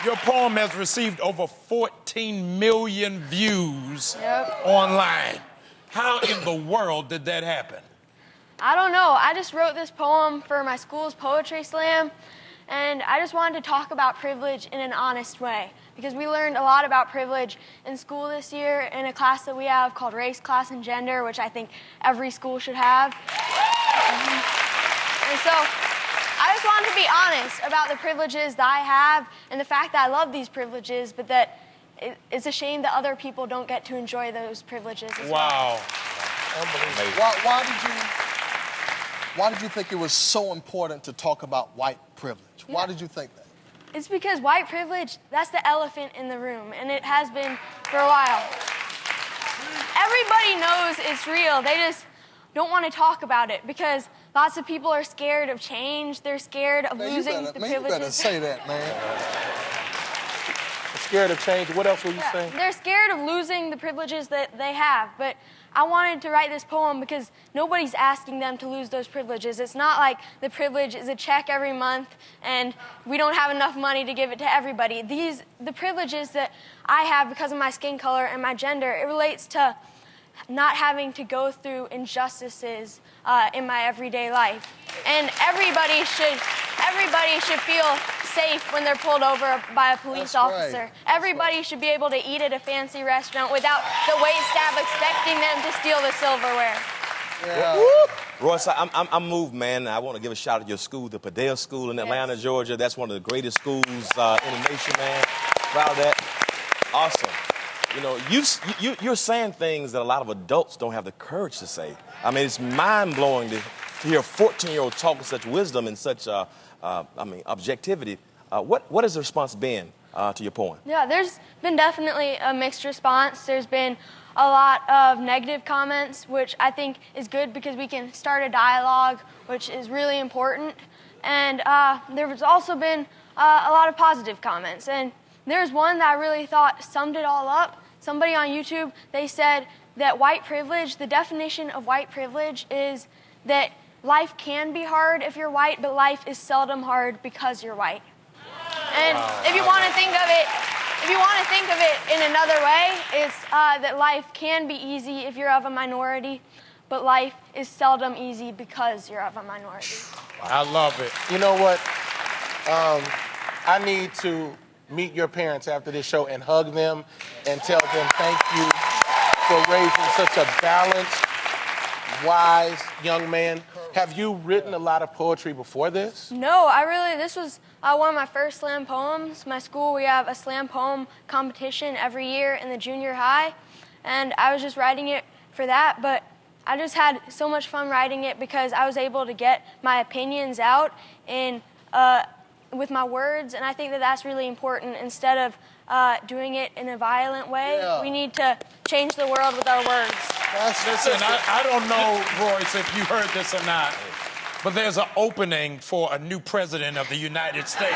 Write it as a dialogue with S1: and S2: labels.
S1: Your poem has received over 14 million views online. How in the world did that happen?
S2: I don't know. I just wrote this poem for my school's poetry slam, and I just wanted to talk about privilege in an honest way, because we learned a lot about privilege in school this year in a class that we have called Race, Class, and Gender, which I think every school should have. And so I just wanted to be honest about the privileges that I have and the fact that I love these privileges, but that it's a shame that other people don't get to enjoy those privileges as well.
S1: Wow.
S3: Unbelievable. Why did you think it was so important to talk about white privilege? Why did you think that?
S2: It's because white privilege, that's the elephant in the room, and it has been for a while. Everybody knows it's real. They just don't want to talk about it because lots of people are scared of change. They're scared of losing the privileges.
S3: You better say that, man.
S4: Scared of change. What else were you saying?
S2: They're scared of losing the privileges that they have. But I wanted to write this poem because nobody's asking them to lose those privileges. It's not like the privilege is a check every month and we don't have enough money to give it to everybody. The privileges that I have because of my skin color and my gender, it relates to not having to go through injustices in my everyday life. And everybody should feel safe when they're pulled over by a police officer.
S3: Right.
S2: Everybody should be able to eat at a fancy restaurant without the waitstaff expecting them to steal the silverware.
S3: Yeah.
S5: Royce, I'm moved, man. I want to give a shout out to your school, the Padilla School in Atlanta, Georgia. That's one of the greatest schools in the nation, man. Proud of that. Awesome. You know, you're saying things that a lot of adults don't have the courage to say. I mean, it's mind-blowing to hear a 14-year-old talk with such wisdom and such, objectivity. What has the response been to your poem?
S2: Yeah, there's been definitely a mixed response. There's been a lot of negative comments, which I think is good because we can start a dialogue, which is really important. And there's also been a lot of positive comments. And there's one that I really thought summed it all up. Somebody on YouTube, they said that white privilege, the definition of white privilege is that life can be hard if you're white, but life is seldom hard because you're white. And if you want to think of it in another way, it's that life can be easy if you're of a minority, but life is seldom easy because you're of a minority.
S1: I love it.
S4: You know what? I need to meet your parents after this show and hug them and tell them thank you for raising such a balanced, wise young man. Have you written a lot of poetry before this?
S2: No, this was one of my first slam poems. My school, we have a slam poem competition every year in the junior high, and I was just writing it for that, but I just had so much fun writing it because I was able to get my opinions out with my words, and I think that that's really important. Instead of doing it in a violent way, we need to change the world with our words.
S1: Listen, I don't know, Royce, if you heard this or not, but there's an opening for a new president of the United States.